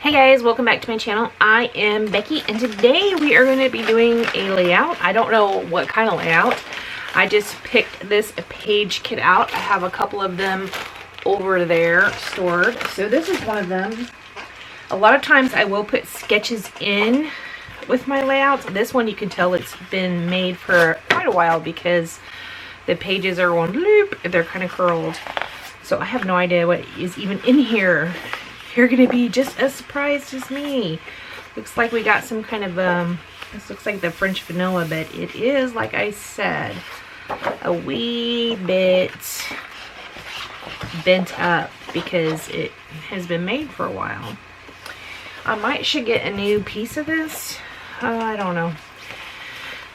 Hey guys, welcome back to my channel. I am Becky and today we are going to be doing a layout. I don't know what kind of layout. I just picked this page kit out. I have a couple of them over there stored. So this is one of them. A lot of times I will put sketches in with my layouts. This one you can tell it's been made for quite a while because the pages are one loop. They're kind of curled. So I have no idea what is even in here. You're gonna be just as surprised as me. Looks like we got some kind of this looks like the French vanilla, but it is, like I said, a wee bit bent up because it has been made for a while. I should get a new piece of this. I don't know.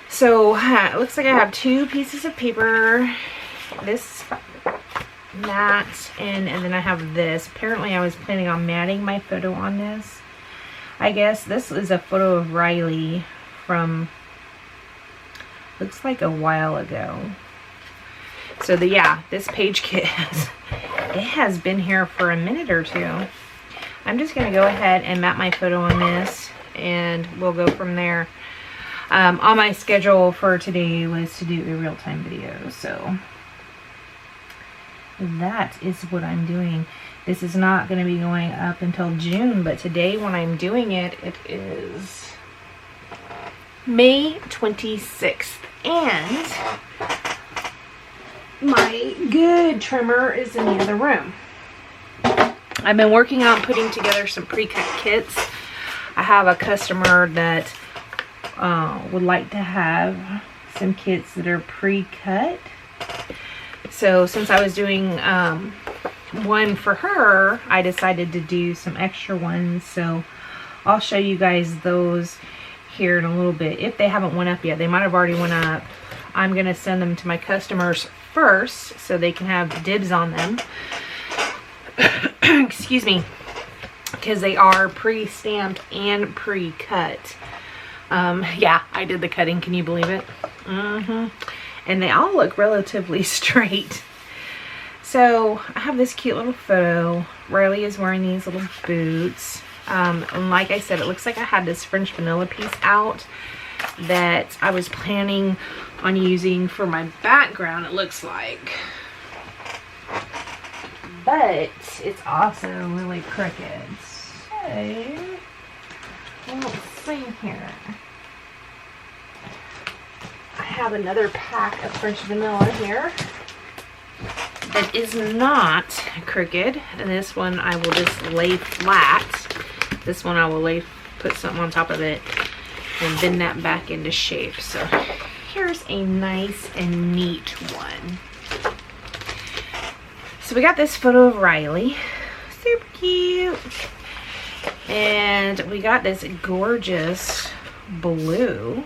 So it looks like I have two pieces of paper. This, that, and then I have this. Apparently I was planning on matting my photo on this. I guess this is a photo of Riley from, looks like a while ago. So this page kit has been here for a minute or two. I'm just gonna go ahead and mat my photo on this and we'll go from there. On my schedule for today was to do a real-time video, so that is what I'm doing. This is not going to be going up until June, but today when I'm doing it, it is May 26th. And my good trimmer is in the other room. I've been working on putting together some pre-cut kits. I have a customer that would like to have some kits that are pre-cut. So since I was doing one for her, I decided to do some extra ones. So I'll show you guys those here in a little bit. If they haven't went up yet, they might have already went up. I'm going to send them to my customers first so they can have dibs on them. Excuse me. Because they are pre-stamped and pre-cut. Yeah, I did the cutting. Can you believe it? And they all look relatively straight. So I have this cute little photo. Riley is wearing these little boots. And like I said, it looks like I had this French vanilla piece out that I was planning on using for my background, it looks like. But it's also really crooked. So let's see here. I have another pack of French vanilla here that is not crooked, and this one I will just lay flat. This one I will put something on top of it and bend that back into shape. So here's a nice and neat one. So we got this photo of Riley, super cute, and we got this gorgeous blue.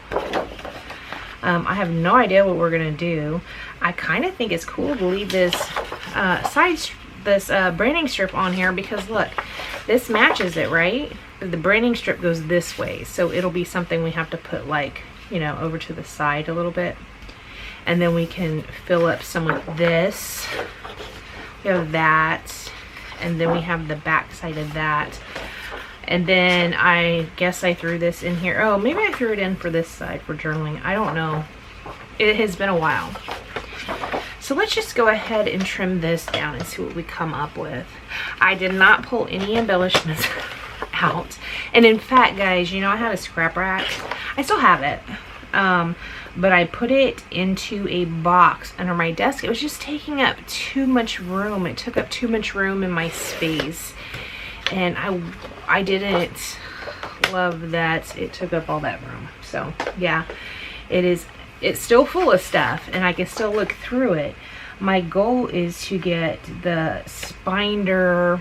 I have no idea what we're gonna do. I kind of think it's cool to leave this branding strip on here because look, this matches it, right? The branding strip goes this way, so it'll be something we have to put, like, you know, over to the side a little bit, and then we can fill up some with this. We have that, and then we have the back side of that. And then I guess I threw this in here. Oh, maybe I threw it in for this side for journaling. I don't know. It has been a while. So let's just go ahead and trim this down and see what we come up with. I did not pull any embellishments out. And in fact, guys, you know, I had a scrap rack. I still have it. But I put it into a box under my desk. It was just taking up too much room. It took up too much room in my space. And I didn't love that it took up all that room. So yeah, it's still full of stuff and I can still look through it. My goal is to get the Spinder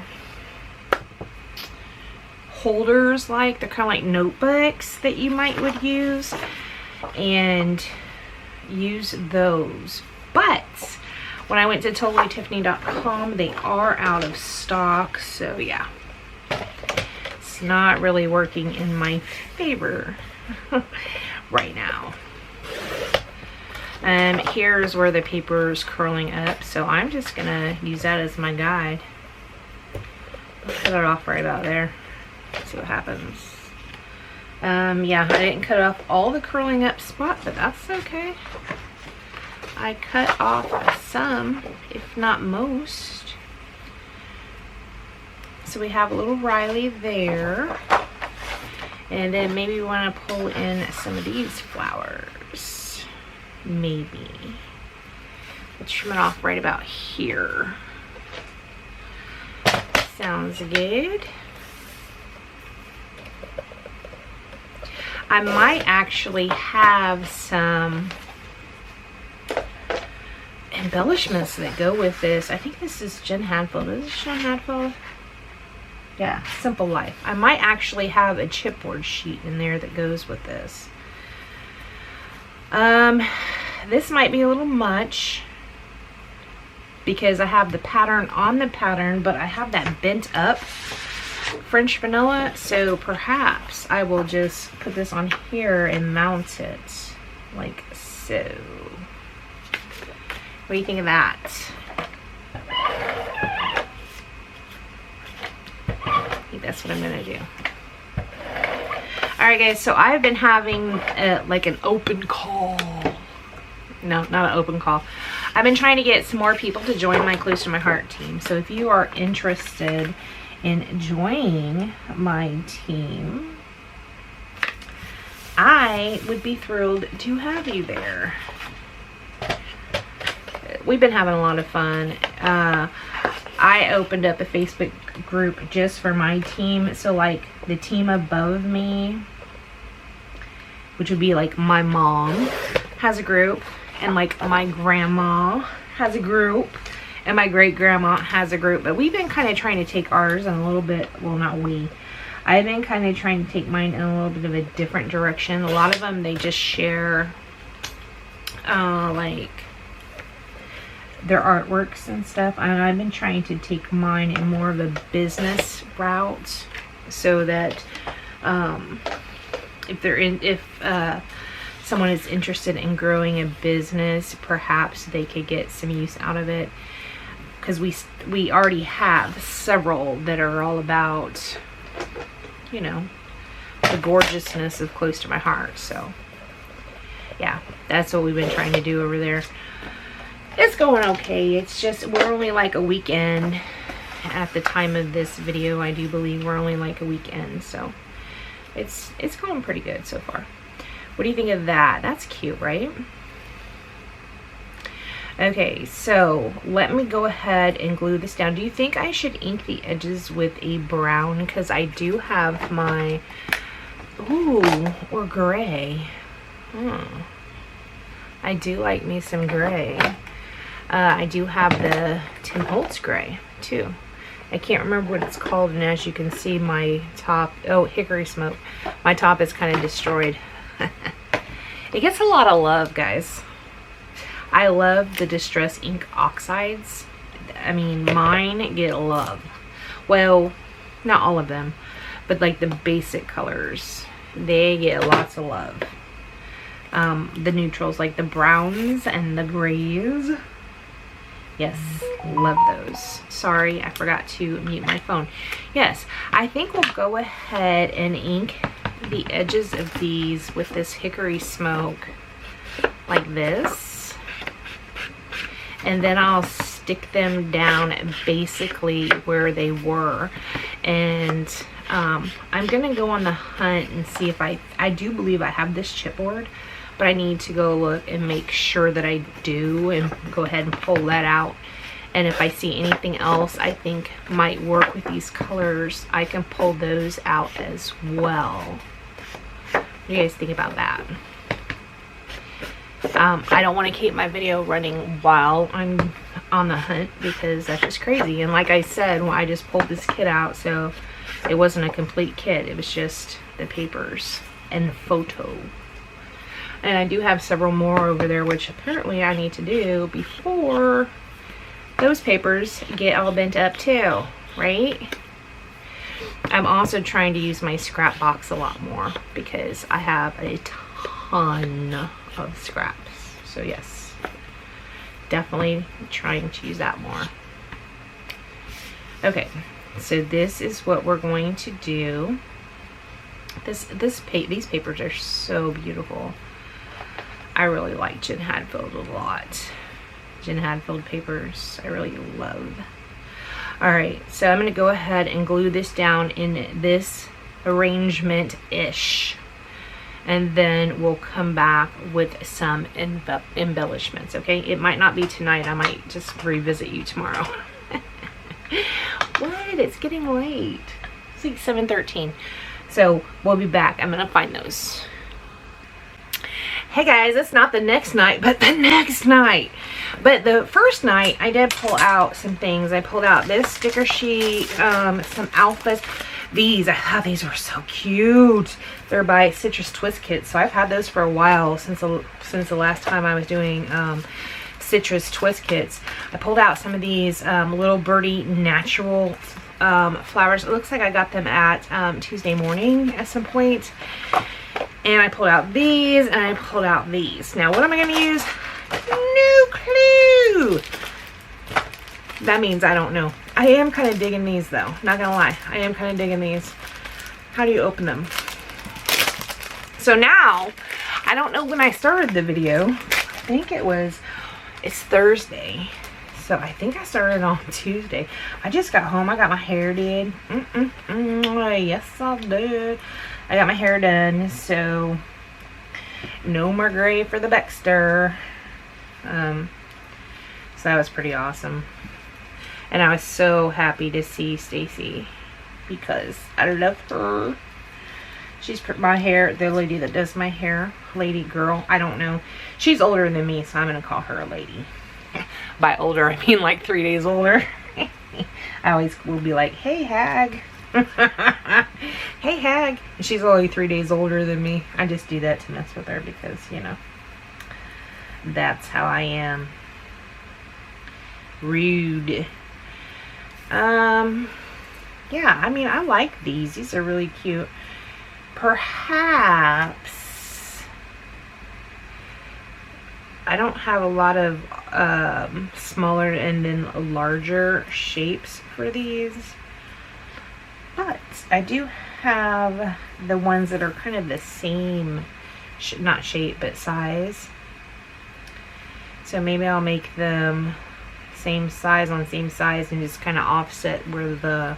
holders, like they're kind of like notebooks that you would use, and use those. But when I went to TotallyTiffany.com, they are out of stock. So yeah, it's not really working in my favor right now. Here's where the paper is curling up, so I'm just gonna use that as my guide. I'll cut it off right about there. Let's see what happens. Yeah, I didn't cut off all the curling up spot, but that's okay. I cut off some, if not most. So we have a little Riley there. And then maybe we want to pull in some of these flowers. Maybe. Let's trim it off right about here. Sounds good. I might actually have some embellishments that go with this. I think this is Jen Hadfield. Is this Jen Hadfield? Yeah, Simple Life. I might actually have a chipboard sheet in there that goes with this. This might be a little much because I have the pattern on the pattern, but I have that bent up French vanilla, so perhaps I will just put this on here and mount it like so. What do you think of that? I think that's what I'm gonna do. Alright guys, so I've been having like an open call. No, not an open call. I've been trying to get some more people to join my Close to My Heart team. So if you are interested in joining my team, I would be thrilled to have you there. We've been having a lot of fun. I opened up a Facebook group just for my team. So like the team above me, which would be like my mom, has a group, and like my grandma has a group, and my great grandma has a group. But we've been kind of trying to take ours in a little bit, well, not we, I've been kind of trying to take mine in a little bit of a different direction. A lot of them, they just share like their artworks and stuff, and I've been trying to take mine in more of a business route, so that if someone is interested in growing a business, perhaps they could get some use out of it, because we already have several that are all about, you know, the gorgeousness of Close to My Heart. So yeah, that's what we've been trying to do over there. It's going okay. It's just, we're only like a weekend at the time of this video. I do believe we're only like a weekend, so it's going pretty good so far. What do you think of that? That's cute, right? Okay, so let me go ahead and glue this down. Do you think I should ink the edges with a brown? Because I do have my, ooh, or gray. I do like me some gray. I do have the Tim Holtz gray too. I can't remember what it's called, and as you can see, my top, oh, hickory smoke, my top is kind of destroyed. It gets a lot of love, guys. I love the Distress Ink Oxides. I mean, mine get love. Well, not all of them, but like the basic colors, they get lots of love. The neutrals, like the browns and the grays, yes, love those. Sorry, I forgot to mute my phone. Yes, I think we'll go ahead and ink the edges of these with this hickory smoke like this, and then I'll stick them down basically where they were. And I'm gonna go on the hunt and see if I do believe I have this chipboard, but I need to go look and make sure that I do, and go ahead and pull that out. And if I see anything else I think might work with these colors, I can pull those out as well. What do you guys think about that? I don't want to keep my video running while I'm on the hunt, because that's just crazy. And like I said, I just pulled this kit out, so it wasn't a complete kit. It was just the papers and photo. And I do have several more over there, which apparently I need to do before those papers get all bent up too, right? I'm also trying to use my scrap box a lot more, because I have a ton of scraps. So yes, definitely trying to use that more. Okay, So this is what we're going to do. These papers are so beautiful. I really like Jen Hadfield a lot. Jen Hadfield papers I really love. Alright, so I'm going to go ahead and glue this down in this arrangement-ish. And then we'll come back with some embellishments, okay? It might not be tonight. I might just revisit you tomorrow. What? It's getting late. It's like 7:13. So we'll be back. I'm going to find those. Hey guys, it's not the next night, but the next night. But the first night, I did pull out some things. I pulled out this sticker sheet, some alphas. These, I thought these were so cute. They're by Citrus Twist Kits. So I've had those for a while, since the last time I was doing Citrus Twist Kits. I pulled out some of these Little Birdie natural flowers. It looks like I got them at Tuesday morning at some point. And I pulled out these, and I pulled out these. Now, what am I going to use? No clue. That means I don't know. I am kind of digging these, though. Not going to lie. I am kind of digging these. How do you open them? So now, I don't know when I started the video. I think it's Thursday. So I think I started on Tuesday. I just got home. I got my hair did. Yes, I did. I got my hair done, so no more gray for the Baxter. So that was pretty awesome. And I was so happy to see Stacy because I love her. She's my hair, the lady that does my hair, lady, girl, I don't know. She's older than me, so I'm going to call her a lady. By older, I mean like 3 days older. I always will be like, hey, hag. Hey, hag. And she's only 3 days older than me. I just do that to mess with her because, you know, that's how I am. Rude. Yeah, I mean, I like these. These are really cute. Perhaps I don't have a lot of smaller and then larger shapes for these, but I do have the ones that are kind of the same, not shape, but size. So maybe I'll make them same size on same size and just kind of offset where the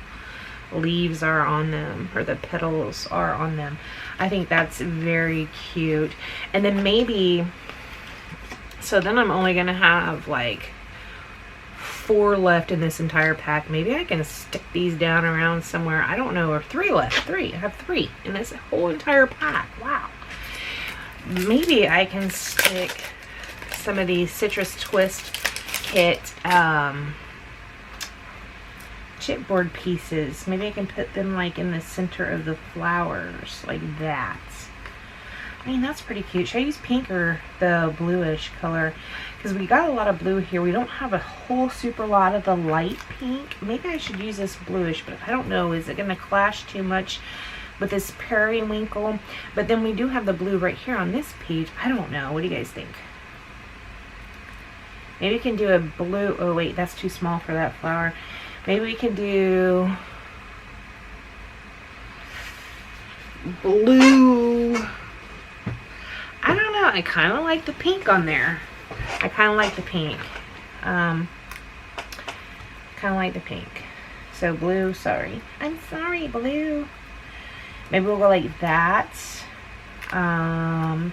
leaves are on them, or the petals are on them. I think that's very cute. And then maybe, so then I'm only gonna have like 4 left in this entire pack. Maybe I can stick these down around somewhere, I don't know, or 3 left. I have 3 in this whole entire pack. Wow. Maybe I can stick some of these Citrus Twist Kit chipboard pieces. Maybe I can put them like in the center of the flowers, like that. I mean, that's pretty cute. Should I use pink or the bluish color? Because we got a lot of blue here. We don't have a whole super lot of the light pink. Maybe I should use this bluish, but I don't know. Is it going to clash too much with this periwinkle? But then we do have the blue right here on this page. I don't know. What do you guys think? Maybe we can do a blue. Oh, wait, that's too small for that flower. Maybe we can do blue. I don't know. I kind of like the pink on there. I kind of like the pink. Kind of like the pink. So blue, sorry. I'm sorry, blue. Maybe we'll go like that. And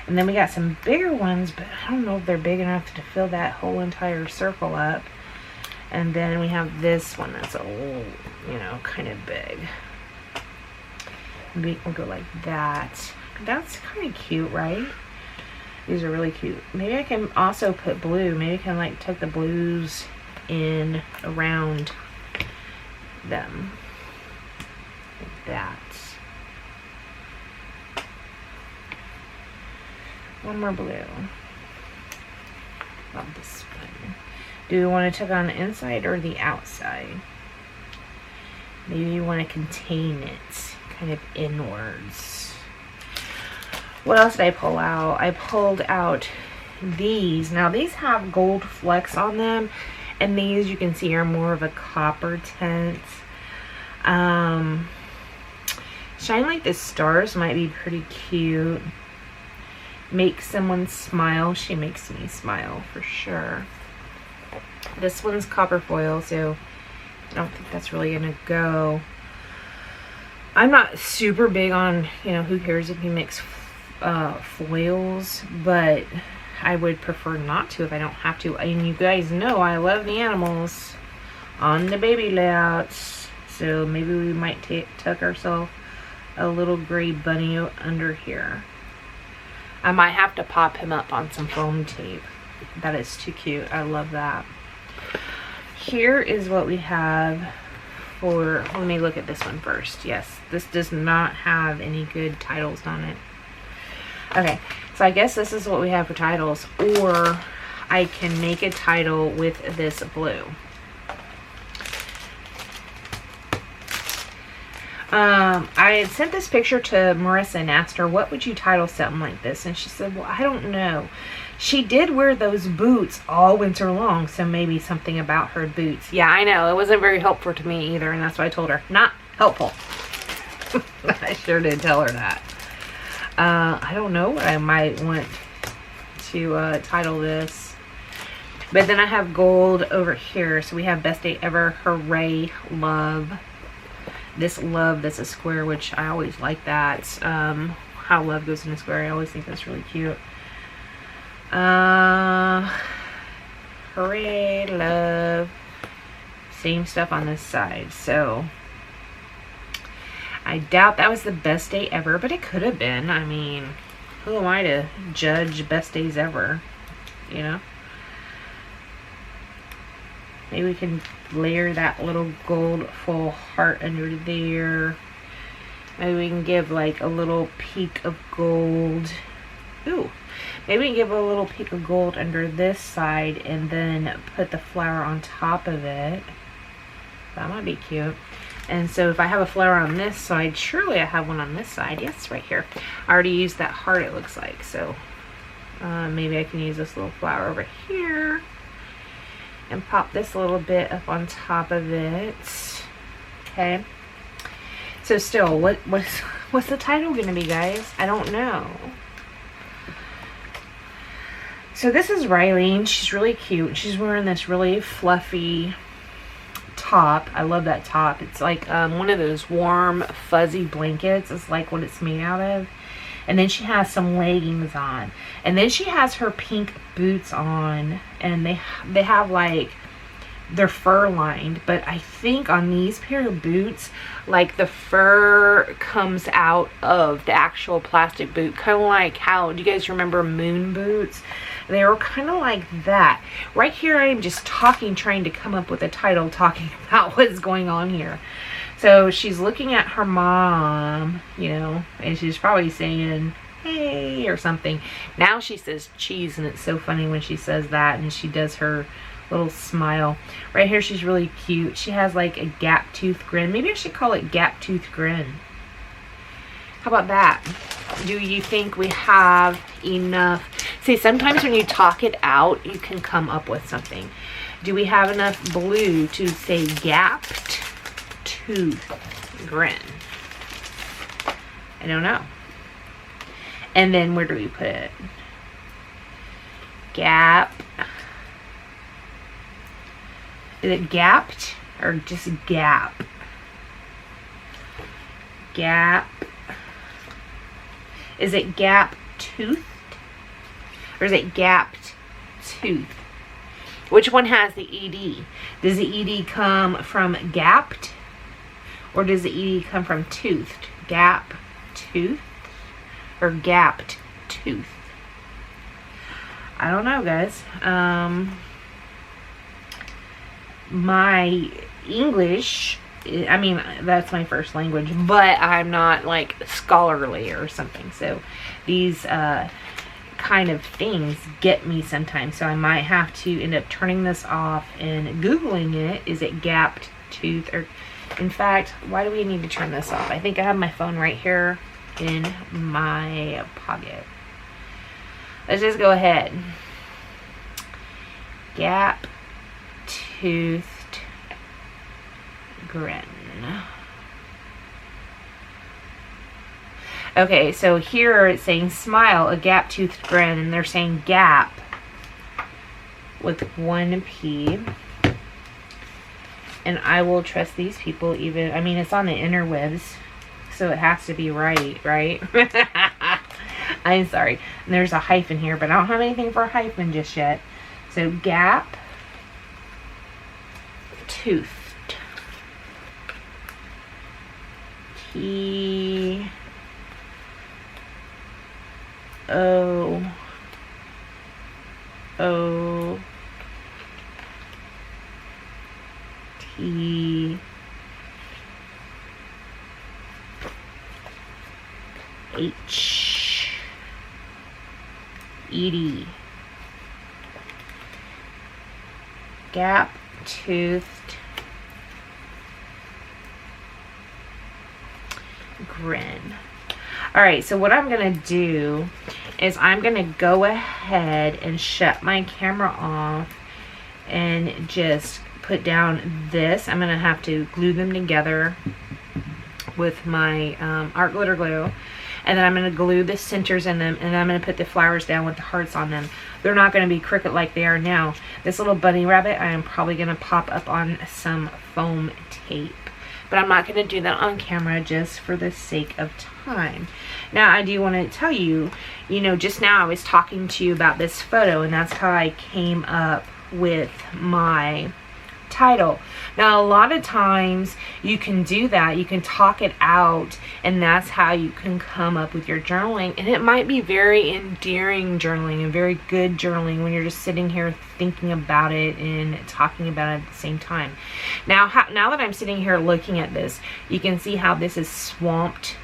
then we got some bigger ones, but I don't know if they're big enough to fill that whole entire circle up. And then we have this one that's a little, you know, kind of big. Maybe we'll go like that. That's kind of cute, right? These are really cute. Maybe I can also put blue. Maybe I can like tuck the blues in around them. Like that. One more blue. Love this one. Do you want to tuck on the inside or the outside? Maybe you want to contain it kind of inwards. What else did I pull out? I pulled out these. Now these have gold flecks on them, and these you can see are more of a copper tint. Shine Like the Stars might be pretty cute. Make someone smile. She makes me smile for sure. This one's copper foil, so I don't think that's really gonna go. I'm not super big on, you know, who cares if you mix foils, but I would prefer not to if I don't have to. And you guys know I love the animals on the baby layouts, so maybe we might tuck ourselves a little gray bunny under here. I might have to pop him up on some foam tape. That is too cute. I love that. Here is what we have for, let me look at this one first. Yes, this does not have any good titles on it. Okay, so I guess this is what we have for titles, or I can make a title with this blue. I had sent this picture to Marissa and asked her, what would you title something like this? And she said, well, I don't know. She did wear those boots all winter long, so maybe something about her boots. Yeah, I know. It wasn't very helpful to me either, and that's why I told her. Not helpful. I sure did tell her that. I don't know what I might want to title this. But then I have gold over here. So we have Best Day Ever, Hooray, Love. This love that's a square, which I always like that. How love goes in a square. I always think that's really cute. Hooray, love. Same stuff on this side. So I doubt that was the best day ever, but it could have been. I mean, who am I to judge best days ever? You know? Maybe we can layer that little gold full heart under there. Maybe we can give like a little peak of gold. Ooh. Maybe we can give a little peak of gold under this side and then put the flower on top of it. That might be cute. And so if I have a flower on this side, surely I have one on this side. Yes, right here. I already used that heart, it looks like. So maybe I can use this little flower over here and pop this a little bit up on top of it. Okay. So still, what's the title gonna be, guys? I don't know. So this is Riley, and she's really cute. She's wearing this really fluffy top. I love that top. It's like one of those warm, fuzzy blankets. It's like what it's made out of. And then she has some leggings on. And then she has her pink boots on. And they have like, they're fur lined. But I think on these pair of boots, like the fur comes out of the actual plastic boot. Kind of like how, do you guys remember moon boots? They were kind of like that. Right here I am just trying to come up with a title talking about what's going on here. So she's looking at her mom, you know, and she's probably saying, hey, or something. Now she says cheese, and it's so funny when she says that, and she does her little smile. Right here she's really cute. She has like a gap tooth grin. Maybe I should call it gap tooth grin. How about that? Do you think we have enough? See, sometimes when you talk it out, you can come up with something. Do we have enough blue to say gapped tooth grin? I don't know. And then where do we put it? Gap. Is it gapped or just gap? Gap. Is it gap toothed? Or is it gapped tooth? Which one has the ED? Does the ED come from gapped? Or does the ED come from toothed? Gap tooth? Or gapped tooth? I don't know, guys. My English, I mean, that's my first language, but I'm not like scholarly or something. So these kind of things get me sometimes. So I might have to end up turning this off and Googling it. Is it gapped tooth? Or in fact, why do we need to turn this off? I think I have my phone right here in my pocket. Let's just go ahead. Gap toothed grin. Okay, so here it's saying smile, a gap-toothed grin, and they're saying gap with 1 P. And I will trust these people even, I mean, it's on the interwebs, so it has to be right, right? I'm sorry. And there's a hyphen here, but I don't have anything for a hyphen just yet. So gap, toothed. T O O T H E D. Gap toothed grin. All right, so what I'm gonna do is I'm gonna go ahead and shut my camera off and just put down this. I'm gonna have to glue them together with my art glitter glue, and then I'm gonna glue the centers in them, and then I'm gonna put the flowers down with the hearts on them. They're not gonna be crooked like they are now. This little bunny rabbit I am probably gonna pop up on some foam tape, but I'm not going to do that on camera just for the sake of time. Now, I do want to tell you, you know, just now I was talking to you about this photo, and that's how I came up with my title. Now, a lot of times you can do that. You can talk it out, and that's how you can come up with your journaling. And it might be very endearing journaling and very good journaling when you're just sitting here thinking about it and talking about it at the same time. Now that I'm sitting here looking at this, you can see how this is swamped.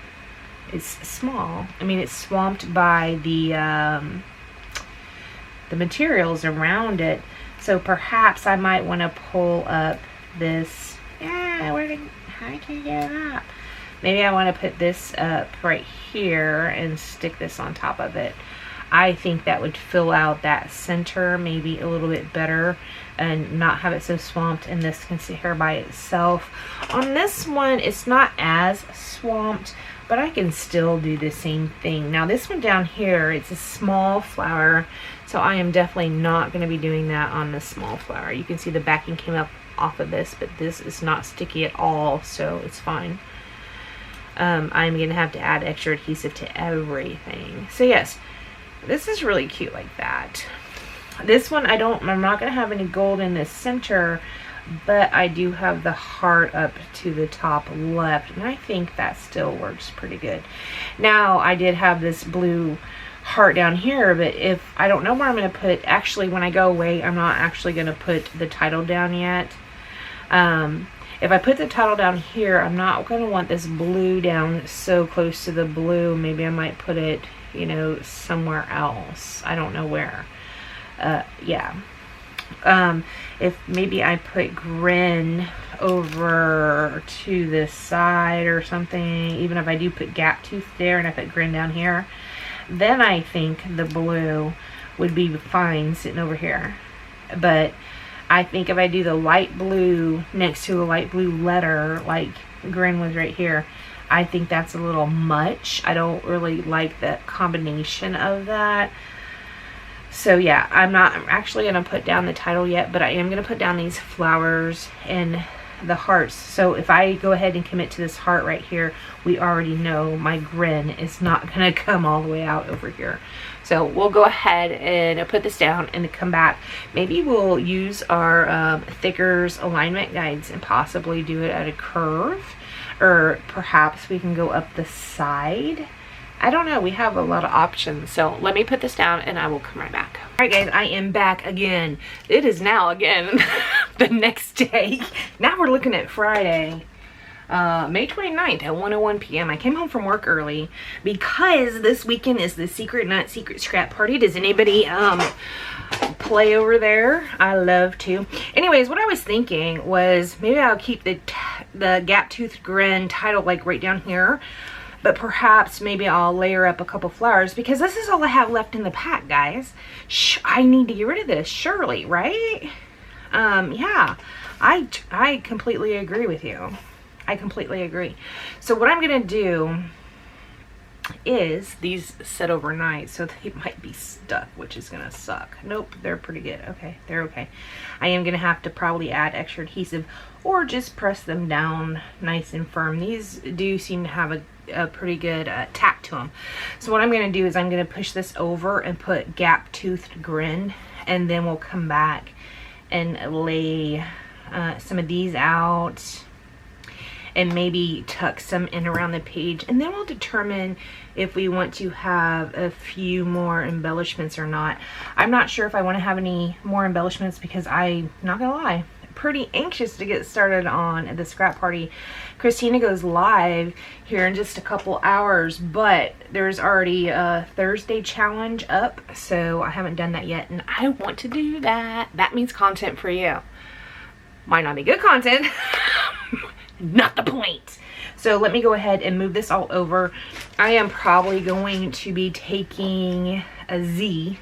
It's small. I mean, it's swamped by the materials around it. So perhaps I might want to pull up this. Yeah, how can you get it up? Maybe I want to put this up right here and stick this on top of it. I think that would fill out that center maybe a little bit better and not have it so swamped, and this can sit here by itself. On this one, it's not as swamped, but I can still do the same thing. Now this one down here, it's a small flower, so I am definitely not going to be doing that on the small flower. You can see the backing came up off of this, but this is not sticky at all, so it's fine. I'm going to have to add extra adhesive to everything. So yes, this is really cute like that. This one, I'm not going to have any gold in the center, but I do have the heart up to the top left, and I think that still works pretty good. Now, I did have this blue heart down here, but if I don't know where I'm going to put, actually when I go away, I'm not actually going to put the title down yet. If I put the title down here, I'm not going to want this blue down so close to the blue. Maybe I might put it, you know, somewhere else. I don't know where. Yeah. If maybe I put Grin over to this side or something, even if I do put gap tooth there and I put Grin down here, then I think the blue would be fine sitting over here. But I think if I do the light blue next to a light blue letter, like Grin was right here, I think that's a little much. I don't really like the combination of that. So yeah, I'm not actually going to put down the title yet, but I am going to put down these flowers and the hearts. So if I go ahead and commit to this heart right here, we already know my Grin is not going to come all the way out over here. So we'll go ahead and put this down and come back. Maybe we'll use our thickers alignment guides and possibly do it at a curve, or perhaps we can go up the side. I don't know, we have a lot of options. So let me put this down and I will come right back. All right guys, I am back again. It is now again the next day. Now we're looking at Friday, May 29th at 1:01 p.m. I came home from work early because this weekend is the Secret Nut Secret Scrap Party. Does anybody play over there? I love to. Anyways, what I was thinking was maybe I'll keep the gap tooth Grin title like right down here. But perhaps maybe I'll layer up a couple flowers, because this is all I have left in the pack, guys. I need to get rid of this, surely, right? Yeah, I completely agree with you. I completely agree. So what I'm going to do is these set overnight, so they might be stuck, which is gonna suck. Nope, they're pretty good. Okay, they're okay. I am gonna have to probably add extra adhesive or just press them down nice and firm. These do seem to have a pretty good tack to them. So what I'm gonna do is I'm gonna push this over and put gap-toothed Grin, and then we'll come back and lay some of these out and maybe tuck some in around the page, and then we'll determine if we want to have a few more embellishments or not. I'm not sure if I want to have any more embellishments because I'm not gonna lie, pretty anxious to get started on the scrap party. Christina goes live here in just a couple hours, but there's already a Thursday challenge up, so I haven't done that yet, and I want to do that. That means content for you. Might not be good content. Not the point. So let me go ahead and move this all over. I am probably going to be taking a Z,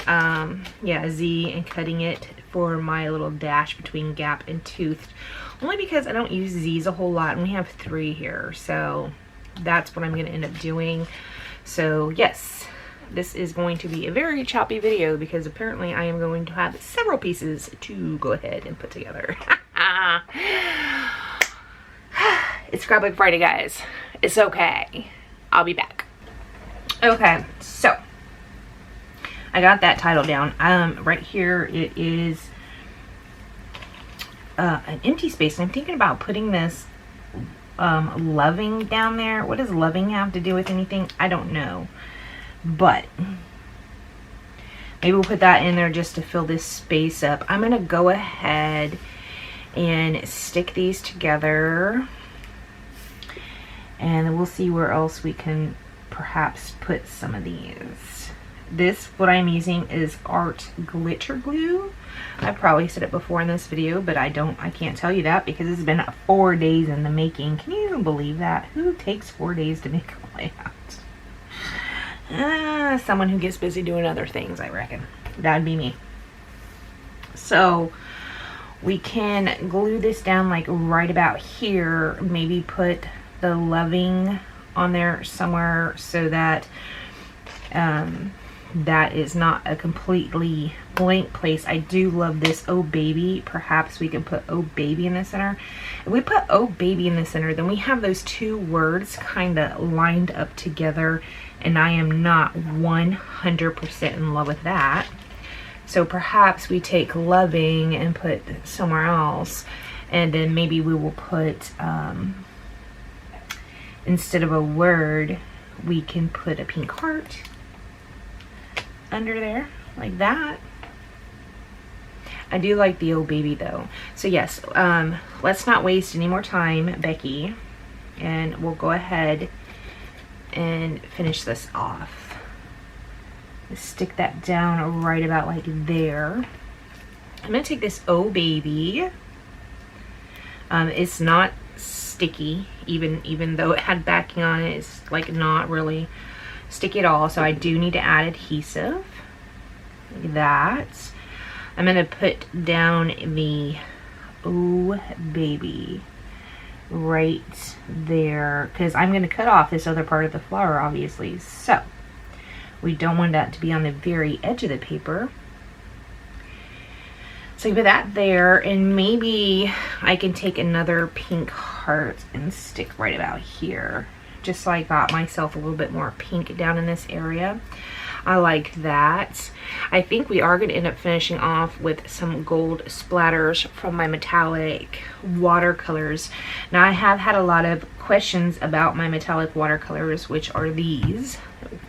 yeah, a Z, and cutting it for my little dash between gap and toothed, only because I don't use Z's a whole lot, and we have 3 here, so that's what I'm going to end up doing. So yes, this is going to be a very choppy video because apparently I am going to have several pieces to go ahead and put together. It's Scrapbook Friday, guys. It's okay. I'll be back. Okay, so I got that title down. Right here it is an empty space, and I'm thinking about putting this loving down there. What does loving have to do with anything? I don't know, but maybe we'll put that in there just to fill this space up. I'm gonna go ahead and stick these together, and then we'll see where else we can perhaps put some of these. This, what I'm using, is Art Glitter Glue. I've probably said it before in this video, but I can't tell you that because it's been 4 days in the making. Can you even believe that? Who takes 4 days to make a layout? Someone who gets busy doing other things, I reckon. That'd be me. So we can glue this down like right about here, maybe put the loving on there somewhere so that that is not a completely blank place. I do love this Oh Baby. Perhaps we can put Oh Baby in the center. If we put Oh Baby in the center, then we have those 2 words kind of lined up together, and I am not 100% in love with that. So perhaps we take loving and put somewhere else, and then maybe we will put instead of a word, we can put a pink heart under there like that. I do like the Oh Baby though. So yes, let's not waste any more time, Becky, and we'll go ahead and finish this off. Stick that down right about like there. I'm gonna take this Oh Baby. It's not sticky, even though it had backing on it. It's like not really sticky at all, so I do need to add adhesive like that. I'm gonna put down the Oh Baby right there because I'm gonna cut off this other part of the flower, obviously, so we don't want that to be on the very edge of the paper. So put that there, and maybe I can take another pink heart and stick right about here, just so I got myself a little bit more pink down in this area. I like that. I think we are going to end up finishing off with some gold splatters from my metallic watercolors. Now I have had a lot of questions about my metallic watercolors, which are these.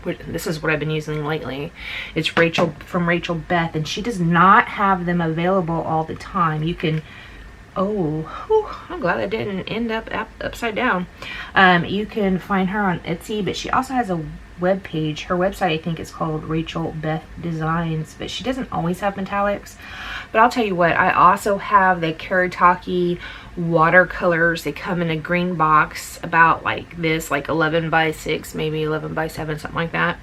This is what I've been using lately. It's Rachel from Rachel Beth, and she does not have them available all the time. You can, I'm glad I didn't end up upside down. You can find her on Etsy, but she also has a web page. Her website, I think, is called Rachel Beth Designs, but she doesn't always have metallics. But I'll tell you what, I also have the Karitake watercolors. They come in a green box about like this, like 11 by 6, maybe 11 by 7, something like that.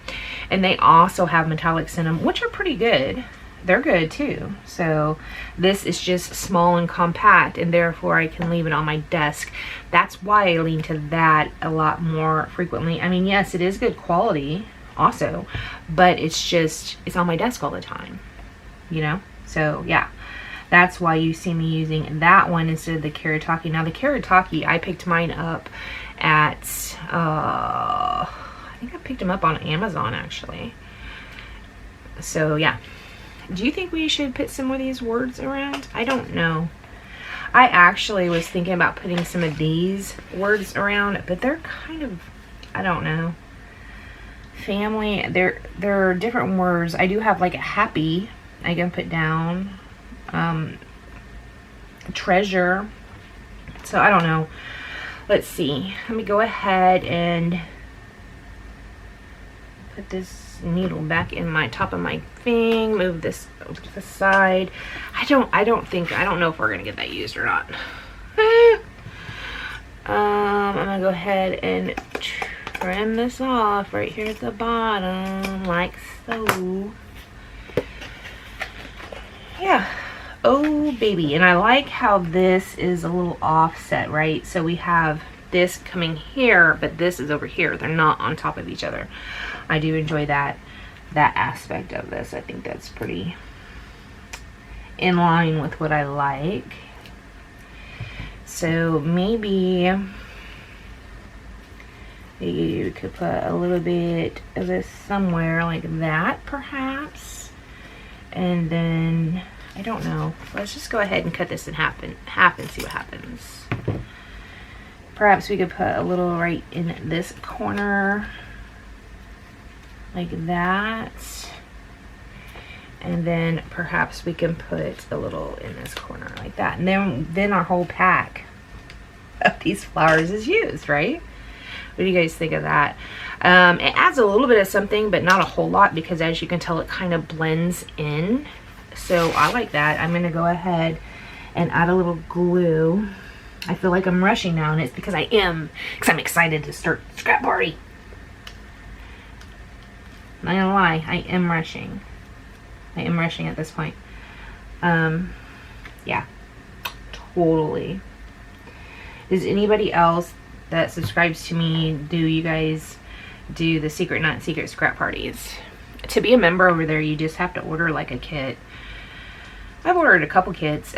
And they also have metallics in them, which are pretty good. they're good too. So this is just small and compact, and therefore I can leave it on my desk. That's why I lean to that a lot more frequently. I mean, yes, it is good quality also, but it's on my desk all the time, you know? So yeah, that's why you see me using that one instead of the Karataki. Now the Karataki, I picked mine up at, I think I picked them up on Amazon actually. So yeah. Do you think we should put some of these words around? I don't know. I actually was thinking about putting some of these words around, but they're kind of, I don't know. Family, they're different words. I do have like a happy I can put down. Treasure. So I don't know. Let's see. Let me go ahead and put this needle back in my top of my thing, move this over to the side. I don't know if we're gonna get that used or not. I'm gonna go ahead and trim this off right here at the bottom like so. Yeah. Oh baby. And I like how this is a little offset, right? So we have this coming here, but this is over here. They're not on top of each other. I do enjoy that aspect of this. I think that's pretty in line with what I like. So maybe you could put a little bit of this somewhere like that perhaps. And then, I don't know. Let's just go ahead and cut this in half and see what happens. Perhaps we could put a little right in this corner like that, and then perhaps we can put a little in this corner like that, and then our whole pack of these flowers is used, right? What do you guys think of that? It adds a little bit of something, but not a whole lot, because as you can tell, it kind of blends in. So I like that. I'm gonna go ahead and add a little glue. I feel like I'm rushing now, and it's because I am, because I'm excited to start scrap party. Not gonna lie, I am rushing. I am rushing at this point. Yeah, totally. Does anybody else that subscribes to me, do you guys do the secret, not secret scrap parties? To be a member over there, you just have to order like a kit. I've ordered a couple kits.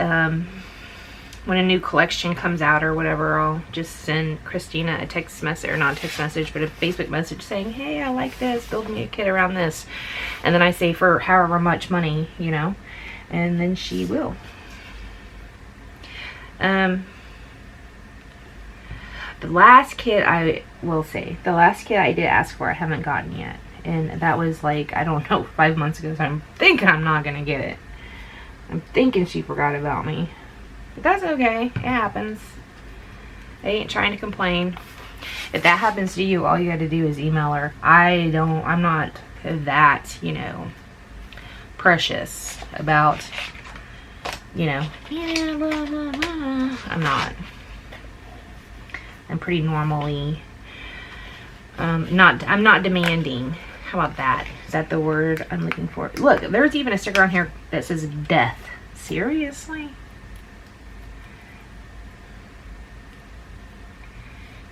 When a new collection comes out or whatever, I'll just send Christina a text message, or not a text message, but a Facebook message saying, hey, I like this, build me a kit around this. And then I say for however much money, you know, and then she will. The last kit, I will say, the last kit I did ask for, I haven't gotten yet. And that was like, I don't know, 5 months ago, so I'm thinking I'm not going to get it. I'm thinking she forgot about me. But that's okay. It happens. I ain't trying to complain. If that happens to you, all you got to do is email her. I'm not that, you know, precious about, you know, I'm not. I'm pretty normally, I'm not demanding. How about that? Is that the word I'm looking for? Look, there's even a sticker on here that says death. Seriously?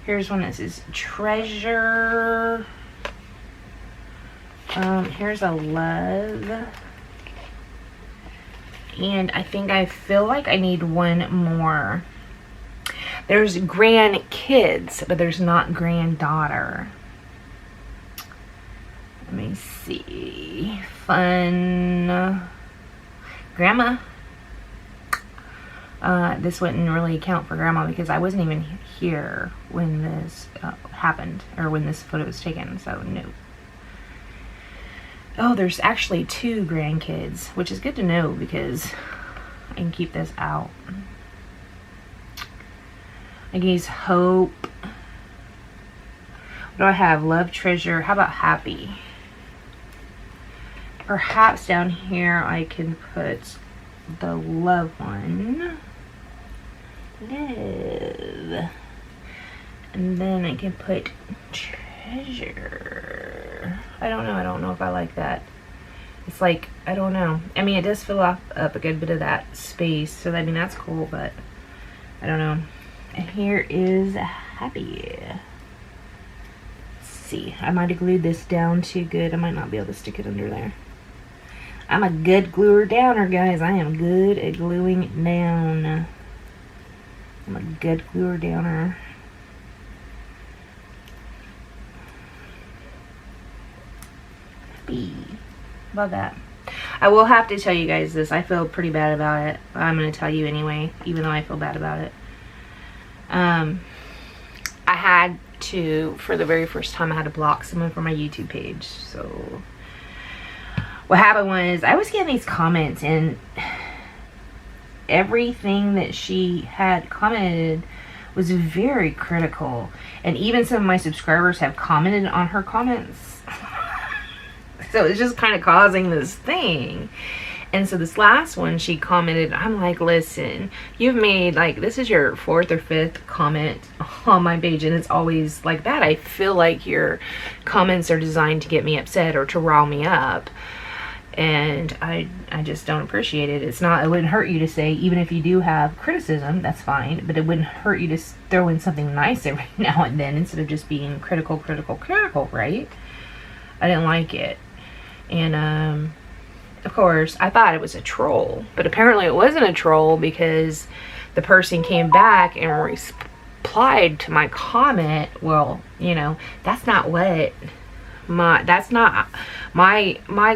Here's one that says treasure. Here's a love. And I think I feel like I need one more. There's grandkids, but there's not granddaughter. Let me see. Fun. Grandma. This wouldn't really count for grandma because I wasn't even here when this happened, or when this photo was taken, so no. Oh, there's actually 2 grandkids, which is good to know because I can keep this out. I can use hope. What do I have? Love, treasure. How about happy? Perhaps down here I can put the love one. Love. And then I can put treasure. I don't know if I like that. It's like, I don't know. I mean, it does fill up a good bit of that space, so I mean, that's cool, but I don't know. And here is Happy. Let's see. I might have glued this down too good. I might not be able to stick it under there. I'm a good gluer downer, guys. I am good at gluing down. I'm a good gluer downer. Happy. Love that. I will have to tell you guys this. I feel pretty bad about it. I'm going to tell you anyway, even though I feel bad about it. I had to, for the very first time, I had to block someone from my YouTube page. So what happened was, I was getting these comments, and everything that she had commented was very critical. And even some of my subscribers have commented on her comments. So it's just kind of causing this thing. And so this last one, she commented, I'm like, listen, you've made, like, this is your 4th or 5th comment on my page, and it's always like that. I feel like your comments are designed to get me upset or to rile me up. And I just don't appreciate it. It's not, it wouldn't hurt you to say, even if you do have criticism, that's fine, but it wouldn't hurt you to throw in something nice every now and then instead of just being critical, right? I didn't like it. And of course, I thought it was a troll, but apparently it wasn't a troll, because the person came back and replied to my comment. Well, you know, that's not what my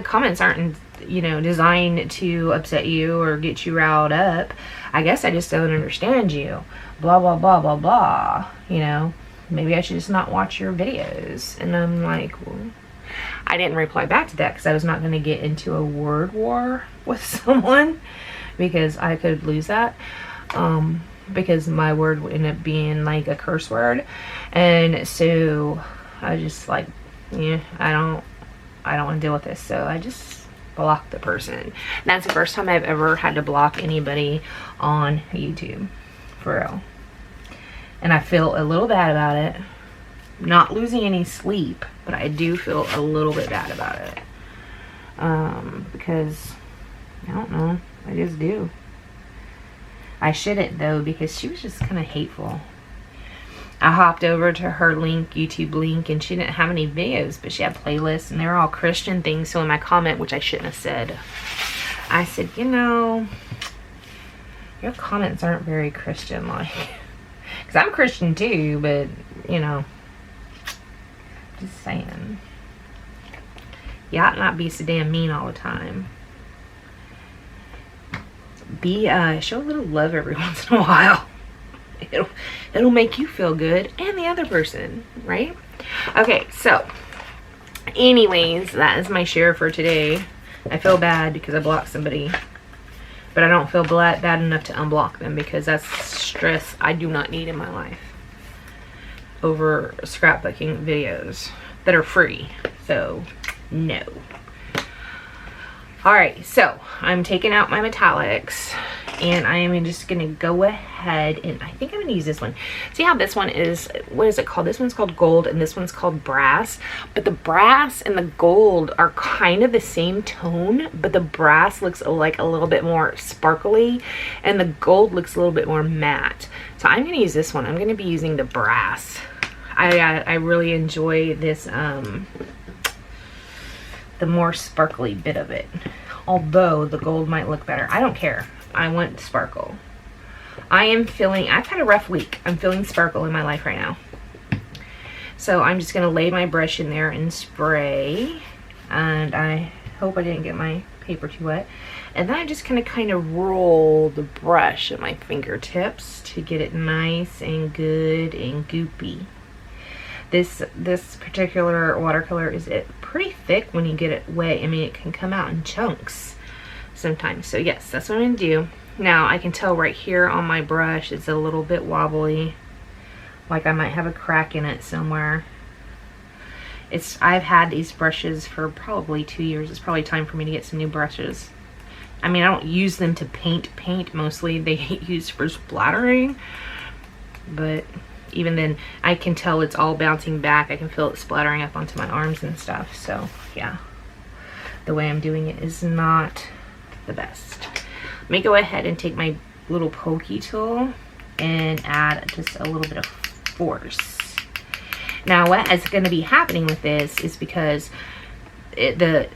comments aren't, you know, designed to upset you or get you riled up. I guess I just don't understand you. Blah, blah, blah, blah, blah. You know, maybe I should just not watch your videos. And I'm like, well, I didn't reply back to that because I was not going to get into a word war with someone, because I could lose that. Because my word would end up being like a curse word. And so I just like, yeah, I don't want to deal with this. So I just blocked the person. And that's the first time I've ever had to block anybody on YouTube, for real. And I feel a little bad about it. Not losing any sleep, but I do feel a little bit bad about it. Because I don't know, I just do. I shouldn't though, because she was just kind of hateful. I hopped over to her link, YouTube link, and she didn't have any videos, but she had playlists, and they were all Christian things. So in my comment, which I shouldn't have said, I said, you know, your comments aren't very Christian-like. Because I'm Christian too, but, you know, just saying. You ought not be so damn mean all the time. Show a little love every once in a while. It'll make you feel good and the other person, right? Okay, so anyways, that is my share for today. I feel bad because I blocked somebody, but I don't feel bad enough to unblock them, because that's stress I do not need in my life over scrapbooking videos that are free. So no. Alright, so I'm taking out my metallics, and I am just going to go ahead, and I think I'm going to use this one. See how this one is, what is it called? This one's called gold, and this one's called brass. But the brass and the gold are kind of the same tone, but the brass looks like a little bit more sparkly, and the gold looks a little bit more matte. So I'm going to use this one. I'm going to be using the brass. I really enjoy this, the more sparkly bit of it. Although the gold might look better. I don't care. I want sparkle. I've had a rough week. I'm feeling sparkle in my life right now. So I'm just going to lay my brush in there and spray. And I hope I didn't get my paper too wet. And then I'm just going to kind of roll the brush at my fingertips to get it nice and good and goopy. This particular watercolor is pretty thick when you get it wet. I mean, it can come out in chunks sometimes. So yes, that's what I'm going to do. Now I can tell right here on my brush it's a little bit wobbly, like I might have a crack in it somewhere. I've had these brushes for probably 2 years. It's probably time for me to get some new brushes. I mean, I don't use them to paint mostly. They get used for splattering, but even then I can tell it's all bouncing back. I can feel it splattering up onto my arms and stuff. So yeah, the way I'm doing it is not the best. Let me go ahead and take my little pokey tool and add just a little bit of force. Now what is going to be happening with this is because the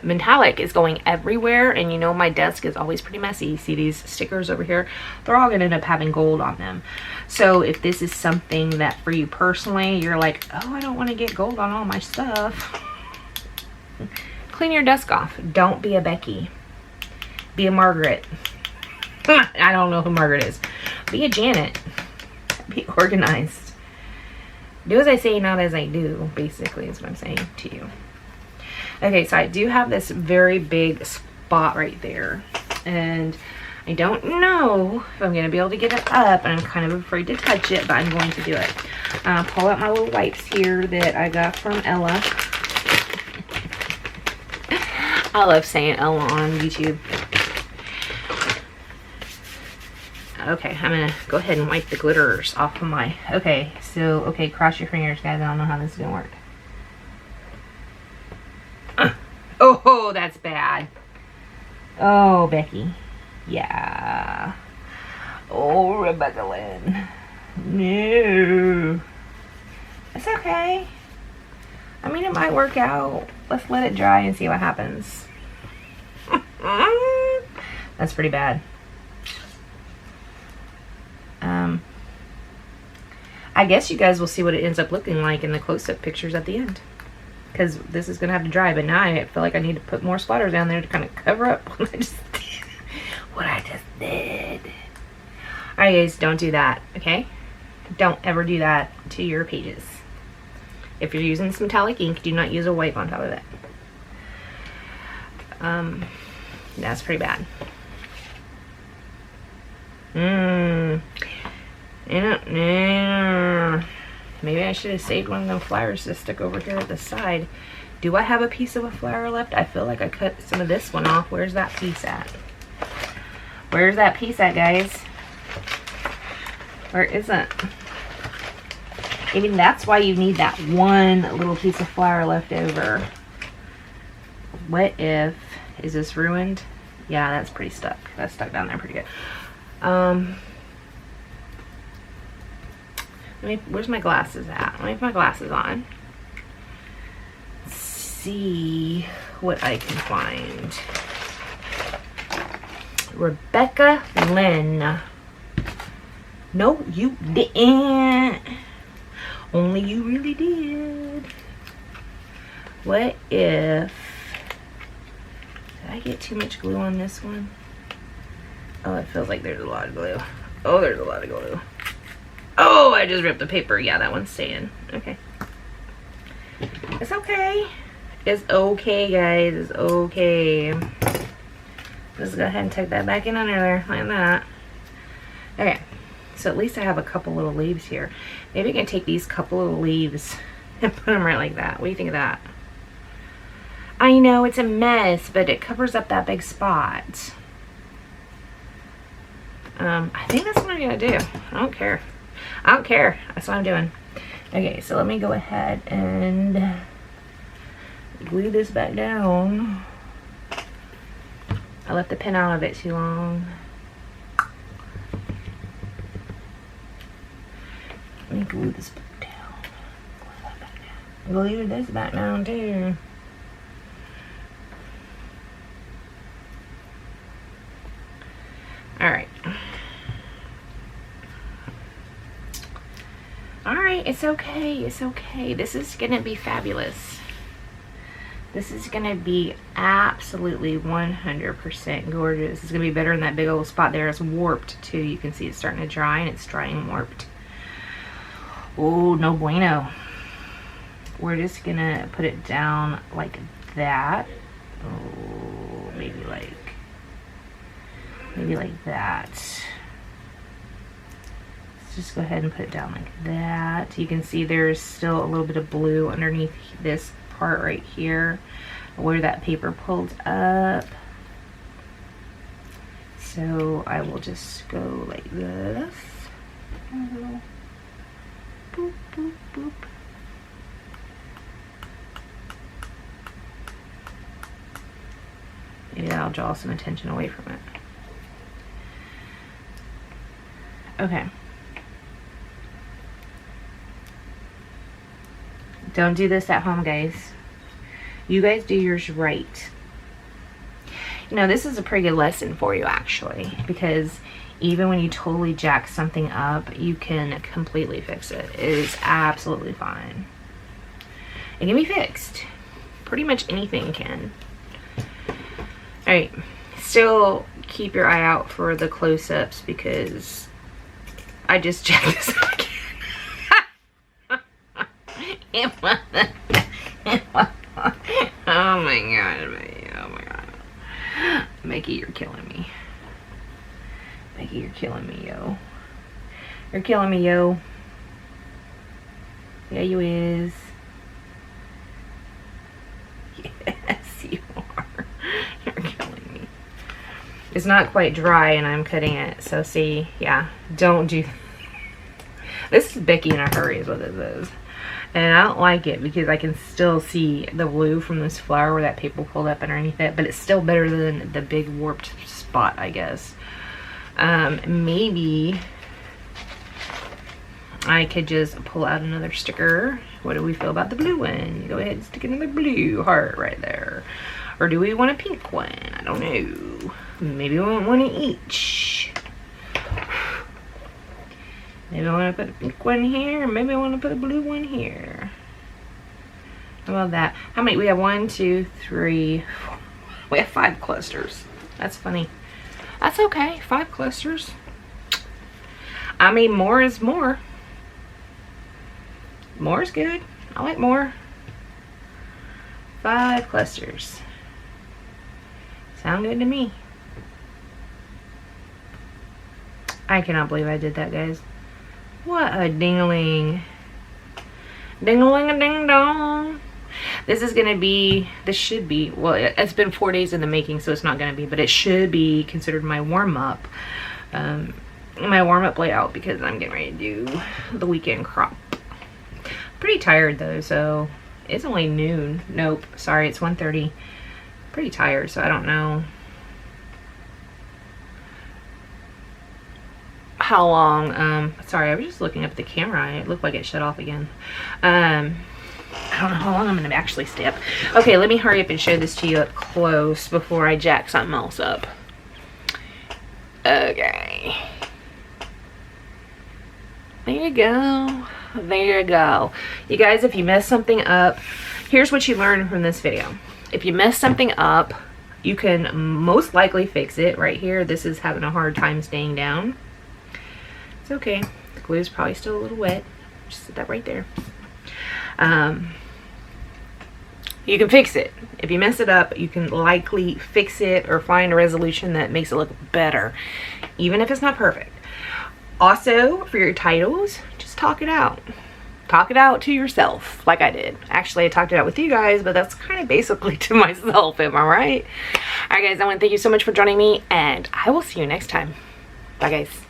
metallic is going everywhere, and you know my desk is always pretty messy. You see these stickers over here? They're all going to end up having gold on them. So if this is something that for you personally, you're like, oh, I don't want to get gold on all my stuff, clean your desk off. Don't be a Becky. Be a Margaret. I don't know who Margaret is. Be a Janet. Be organized. Do as I say, not as I do, basically, is what I'm saying to you. Okay, so I do have this very big spot right there, and I don't know if I'm going to be able to get it up, and I'm kind of afraid to touch it, but I'm going to do it. Pull out my little wipes here that I got from Ella. I love saying Ella on YouTube. Okay, I'm going to go ahead and wipe the glitters off of my... Okay, so, okay, cross your fingers, guys. I don't know how this is going to work. Oh, that's bad. Oh, Becky. Yeah. Oh, Rebecca Lynn. No. It's okay. I mean, it might work out. Let's let it dry and see what happens. That's pretty bad. I guess you guys will see what it ends up looking like in the close-up pictures at the end, because this is going to have to dry, but now I feel like I need to put more splatters down there to kind of cover up what I just did. Alright guys, don't do that, okay? Don't ever do that to your pages. If you're using this metallic ink, do not use a wipe on top of it. That's pretty bad. Maybe I should have saved one of them flowers to stick over here at the side. Do I have a piece of a flower left? I feel like I cut some of this one off. Where's that piece at? Where's that piece at, guys? Where is it? Maybe that's why you need that one little piece of flower left over. What if... Is this ruined? Yeah, that's pretty stuck. That's stuck down there pretty good. Where's my glasses at? Let me put my glasses on. See what I can find. Rebecca Lynn. No, you didn't. Only you really did. What if... Did I get too much glue on this one? Oh, it feels like there's a lot of glue. Oh, there's a lot of glue. Oh, I just ripped the paper. Yeah, that one's staying. Okay. It's okay. It's okay, guys. It's okay. Let's go ahead and tuck that back in under there, like that. Okay. So at least I have a couple little leaves here. Maybe I can take these couple little leaves and put them right like that. What do you think of that? I know it's a mess, but it covers up that big spot. I think that's what I'm gonna do. I don't care. I don't care. That's what I'm doing. Okay, so let me go ahead and glue this back down. I left the pen out of it too long. Let me glue this back down. Glue that back down. Glue this back down too. Alright. Alright, it's okay. It's okay. This is going to be fabulous. This is going to be absolutely 100% gorgeous. This is going to be better than that big old spot there. It's warped too. You can see it's starting to dry, and it's drying and warped. Oh, no bueno. We're just going to put it down like that. Oh, maybe like that. Let's just go ahead and put it down like that. You can see there's still a little bit of blue underneath this part right here where that paper pulled up. So I will just go like this. Boop, boop, boop. that'll draw some attention away from it. Okay. Don't do this at home, guys. You guys do yours right. You know, this is a pretty good lesson for you, actually, because even when you totally jack something up, you can completely fix it. It is absolutely fine. It can be fixed. Pretty much anything can. Alright, still keep your eye out for the close-ups because I just jacked this up again. Oh my god, oh my god. Mickey, you're killing me. Mickey, you're killing me, yo. You're killing me, yo. Yeah, you is. Yes, you are. You're killing me. It's not quite dry and I'm cutting it. So see, yeah, don't do. This is Becky in a hurry is what this is. And I don't like it because I can still see the blue from this flower where that paper pulled up underneath it. But it's still better than the big warped spot, I guess. Maybe I could just pull out another sticker. What do we feel about the blue one? Go ahead and stick another blue heart right there. Or do we want a pink one? I don't know. Maybe we want one each. Maybe I want to put a pink one here. Maybe I want to put a blue one here. How about that? How many? We have 1, 2, 3, 4. We have 5 clusters. That's funny. That's okay. 5 clusters. I mean, more is more. More is good. I like more. 5 clusters. Sound good to me. I cannot believe I did that, guys. What a ding-a-ling. Ding-a-ling-a-ding-dong. This is going to be, this should be, well, it's been 4 days in the making, so it's not going to be, but it should be considered my warm-up. My warm-up layout because I'm getting ready to do the weekend crop. Pretty tired, though, so it's only noon. Nope, sorry, it's 1:30. Pretty tired, so I don't know how long. Sorry, I was just looking up at the camera. It looked like it shut off again. I don't know how long I'm going to actually stay up. Okay, let me hurry up and show this to you up close before I jack something else up. Okay. There you go. There you go. You guys, if you mess something up, here's what you learned from this video. If you mess something up, you can most likely fix it. Right here, this is having a hard time staying down. It's okay. The glue is probably still a little wet. Just set that right there. You can fix it. If you mess it up, you can likely fix it or find a resolution that makes it look better, even if it's not perfect. Also, for your titles, just talk it out. Talk it out to yourself, like I did. Actually, I talked it out with you guys, but that's kind of basically to myself, am I right? All right, guys, I want to thank you so much for joining me, and I will see you next time. Bye, guys.